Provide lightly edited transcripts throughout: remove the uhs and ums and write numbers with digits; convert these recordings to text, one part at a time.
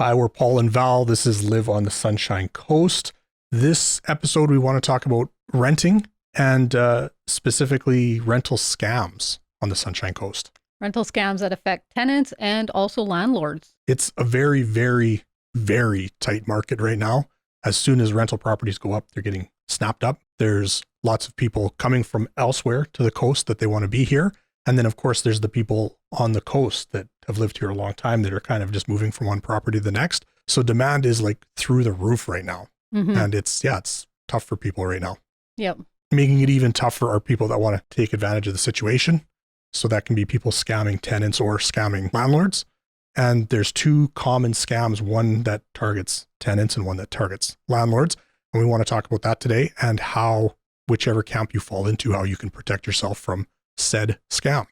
Hi, we're Paul and Val. This is Live on the Sunshine Coast. This episode, we want to talk about renting and specifically rental scams on the Sunshine Coast. Rental scams that affect tenants and also landlords. It's a very, very, very tight market right now. As soon as rental properties go up, they're getting snapped up. There's lots of people coming from elsewhere to the coast that they want to be here. And then, of course, there's the people on the coast that have lived here a long time that are kind of just moving from one property to the next. So demand is like through the roof right now. Mm-hmm. And it's tough for people right now. Yep. Making it even tougher are people that want to take advantage of the situation. So that can be people scamming tenants or scamming landlords. And there's two common scams, one that targets tenants and one that targets landlords. And we want to talk about that today and how, whichever camp you fall into, how you can protect yourself from said scam.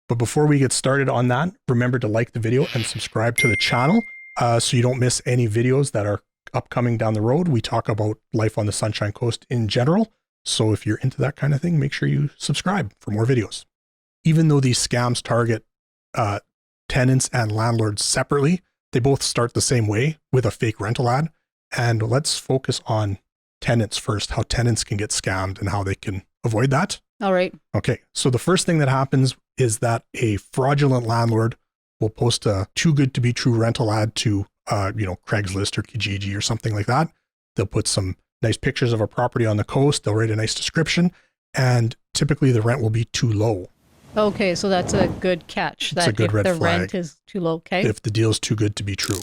But before we get started on that, remember to like the video and subscribe to the channel so you don't miss any videos that are upcoming down the road. We talk about life on the Sunshine Coast in general. So if you're into that kind of thing, make sure you subscribe for more videos. Even though these scams target tenants and landlords separately, they both start the same way with a fake rental ad. And let's focus on tenants first, how tenants can get scammed and how they can avoid that. All right. Okay. So the first thing that happens is that a fraudulent landlord will post a too good to be true rental ad to, Craigslist or Kijiji or something like that. They'll put some nice pictures of a property on the coast. They'll write a nice description, and typically the rent will be too low. Okay. So that's a good catch. It's a good red the flag. Rent is too low. Okay. If the deal is too good to be true.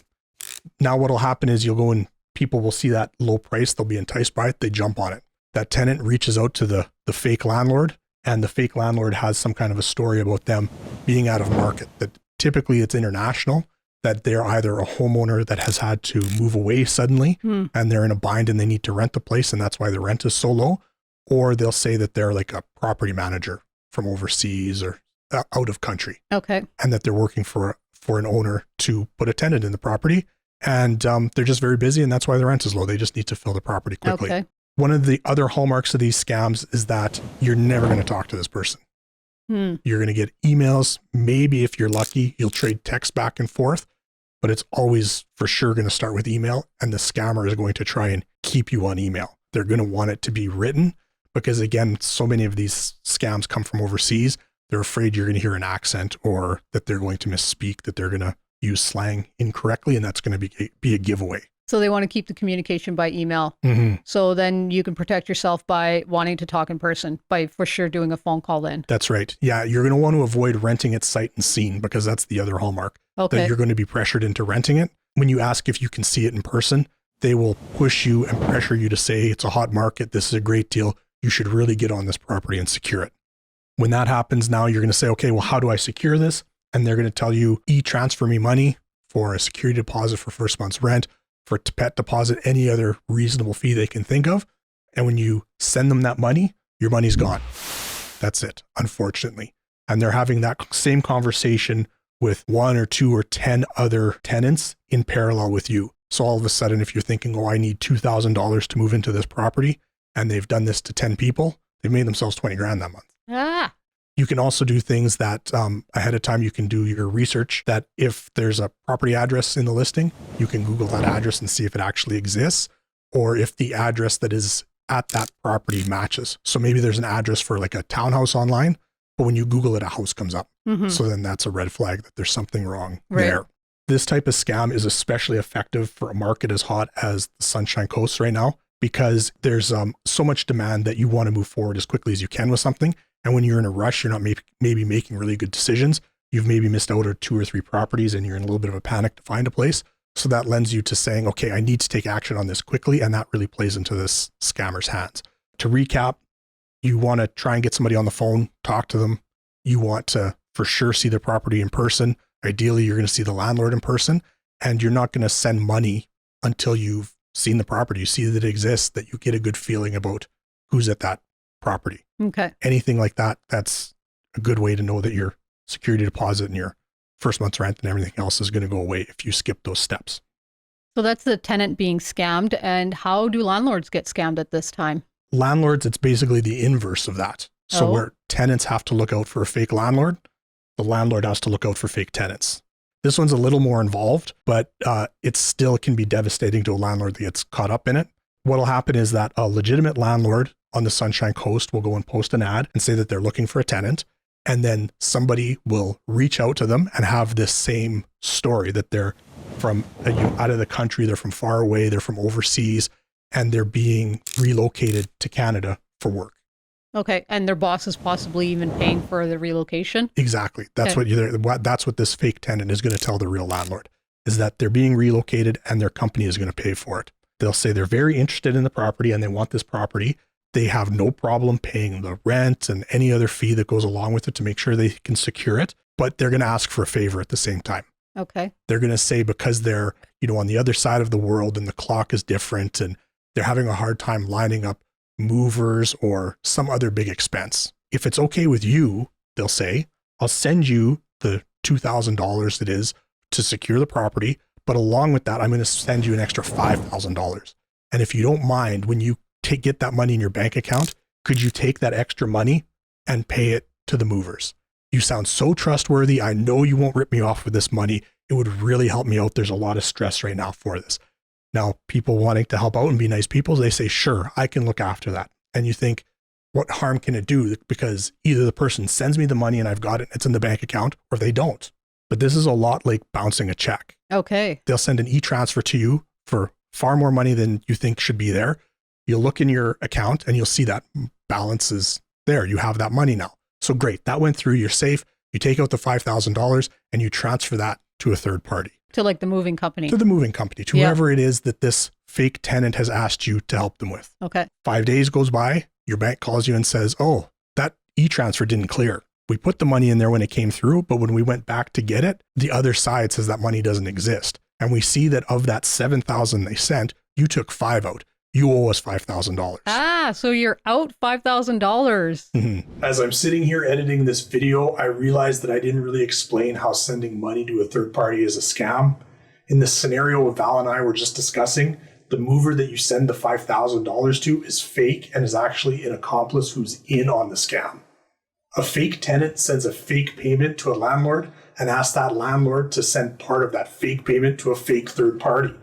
Now what'll happen is you'll go and people will see that low price. They'll be enticed by it. They jump on it. That tenant reaches out to the fake landlord, and the fake landlord has some kind of a story about them being out of market, that typically it's international, that they're either a homeowner that has had to move away suddenly and they're in a bind and they need to rent the place and that's why the rent is so low, or they'll say that they're like a property manager from overseas or out of country. Okay. And that they're working for an owner to put a tenant in the property, and they're just very busy and that's why the rent is low. They just need to fill the property quickly. Okay. One of the other hallmarks of these scams is that you're never going to talk to this person. You're going to get emails. Maybe if you're lucky, you'll trade text back and forth, but it's always for sure going to start with email. And the scammer is going to try and keep you on email. They're going to want it to be written because, again, so many of these scams come from overseas. They're afraid you're going to hear an accent or that they're going to misspeak, that they're going to use slang incorrectly, and that's going to be a giveaway. So they want to keep the communication by email. Mm-hmm. So then you can protect yourself by wanting to talk in person, by for sure doing a phone call then. That's right. Yeah, you're going to want to avoid renting at sight and scene because that's the other hallmark. Okay. That you're going to be pressured into renting it. When you ask if you can see it in person, they will push you and pressure you to say it's a hot market. This is a great deal. You should really get on this property and secure it. When that happens, now you're going to say, okay, well, how do I secure this? And they're going to tell you, transfer me money for a security deposit for first month's rent, for pet deposit, any other reasonable fee they can think of. And when you send them that money, your money's gone. That's it, unfortunately. And they're having that same conversation with 1 or 2 or 10 other tenants in parallel with you. So all of a sudden, if you're thinking, oh, I need $2,000 to move into this property, and they've done this to 10 people, they've made themselves 20 grand that month. Ah. You can also do things that ahead of time, you can do your research that if there's a property address in the listing, you can Google that address and see if it actually exists, or if the address that is at that property matches. So maybe there's an address for like a townhouse online, but when you Google it, a house comes up. Mm-hmm. So then that's a red flag that there's something wrong Right. there. This type of scam is especially effective for a market as hot as the Sunshine Coast right now, because there's so much demand that you want to move forward as quickly as you can with something. And when you're in a rush, you're not maybe making really good decisions. You've maybe missed out on 2 or 3 properties and you're in a little bit of a panic to find a place. So that lends you to saying, okay, I need to take action on this quickly. And that really plays into this scammer's hands. To recap, you want to try and get somebody on the phone, talk to them. You want to for sure see the property in person. Ideally, you're going to see the landlord in person, and you're not going to send money until you've seen the property. You see that it exists, that you get a good feeling about who's at that property. Okay. Anything like that, that's a good way to know that your security deposit and your first month's rent and everything else is going to go away if you skip those steps. So that's the tenant being scammed. And how do landlords get scammed at this time? Landlords, it's basically the inverse of that. So where tenants have to look out for a fake landlord, the landlord has to look out for fake tenants. This one's a little more involved, but it still can be devastating to a landlord that gets caught up in it. What'll happen is that a legitimate landlord on the Sunshine Coast will go and post an ad and say that they're looking for a tenant. And then somebody will reach out to them and have this same story that they're from out of the country, they're from far away, they're from overseas, and they're being relocated to Canada for work. Okay, and their boss is possibly even paying for the relocation? Exactly. That's that's what this fake tenant is going to tell the real landlord, is that they're being relocated and their company is going to pay for it. They'll say they're very interested in the property and they want this property. They have no problem paying the rent and any other fee that goes along with it to make sure they can secure it, but they're going to ask for a favor at the same time. Okay. They're going to say because they're, on the other side of the world and the clock is different and they're having a hard time lining up movers or some other big expense. If it's okay with you, they'll say, I'll send you the $2,000 it is to secure the property, but along with that, I'm going to send you an extra $5,000. And if you don't mind, when you get that money in your bank account, could you take that extra money and pay it to the movers? You sound so trustworthy. I know you won't rip me off with this money. It would really help me out. There's a lot of stress right now for this. Now, people wanting to help out and be nice people, they say, sure, I can look after that. And you think, what harm can it do? Because either the person sends me the money and I've got it, it's in the bank account, or they don't. But this is a lot like bouncing a check. Okay. They'll send an e-transfer to you for far more money than you think should be there. You'll look in your account and you'll see that balance is there. You have that money now. So great. That went through. You're safe. You take out the $5,000 and you transfer that to a third party. To like the moving company. To the moving company, to whoever it is that this fake tenant has asked you to help them with. Okay. 5 days goes by. Your bank calls you and says, oh, that e-transfer didn't clear. We put the money in there when it came through, but when we went back to get it, the other side says that money doesn't exist. And we see that of that $7,000 they sent, you took $5,000 out. You owe us $5,000. Ah, so you're out $5,000. As I'm sitting here editing this video, I realized that I didn't really explain how sending money to a third party is a scam. In the scenario Val and I were just discussing, the mover that you send the $5,000 to is fake and is actually an accomplice who's in on the scam. A fake tenant sends a fake payment to a landlord and asks that landlord to send part of that fake payment to a fake third party.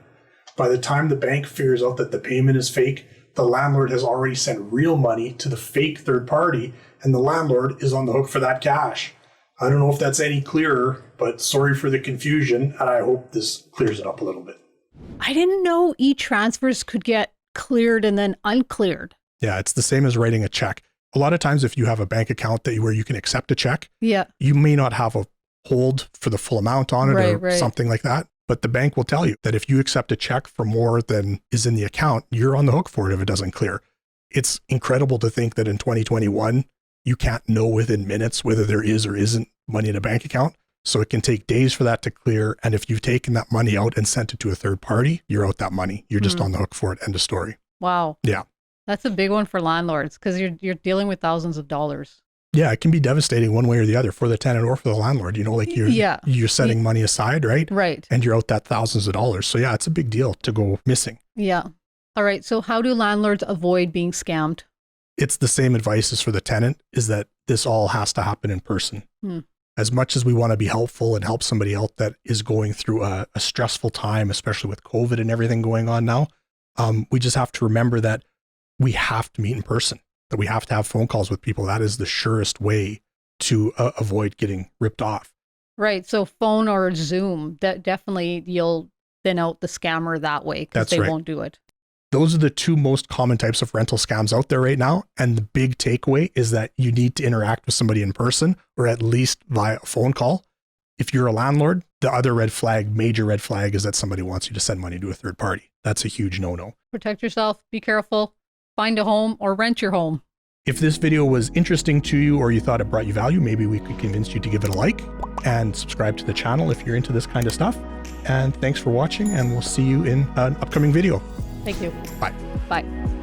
By the time the bank figures out that the payment is fake, the landlord has already sent real money to the fake third party, and the landlord is on the hook for that cash. I don't know if that's any clearer, but sorry for the confusion, and I hope this clears it up a little bit. I didn't know e-transfers could get cleared and then uncleared. Yeah, it's the same as writing a check. A lot of times if you have a bank account where you can accept a check, you may not have a hold for the full amount on it something like that. But the bank will tell you that if you accept a check for more than is in the account, you're on the hook for it if it doesn't clear. It's incredible to think that in 2021, you can't know within minutes whether there is or isn't money in a bank account. So it can take days for that to clear. And if you've taken that money out and sent it to a third party, you're out that money. You're just on the hook for it. End of story. Wow. Yeah. That's a big one for landlords because you're dealing with thousands of dollars. Yeah, it can be devastating one way or the other for the tenant or for the landlord. You're setting money aside, right? Right. And you're out that thousands of dollars. So yeah, it's a big deal to go missing. Yeah. All right. So how do landlords avoid being scammed? It's the same advice as for the tenant, is that this all has to happen in person. As much as we want to be helpful and help somebody else that is going through a stressful time, especially with COVID and everything going on now, we just have to remember that we have to meet in person, that we have to have phone calls with people. That is the surest way to avoid getting ripped off. Right. So phone or Zoom, that definitely you'll thin out the scammer that way because they won't do it. Those are the two most common types of rental scams out there right now. And the big takeaway is that you need to interact with somebody in person or at least via a phone call. If you're a landlord, the other major red flag is that somebody wants you to send money to a third party. That's a huge no-no. Protect yourself. Be careful. Find a home or rent your home. If this video was interesting to you or you thought it brought you value, maybe we could convince you to give it a like and subscribe to the channel if you're into this kind of stuff. And thanks for watching, and we'll see you in an upcoming video. Thank you. Bye. Bye.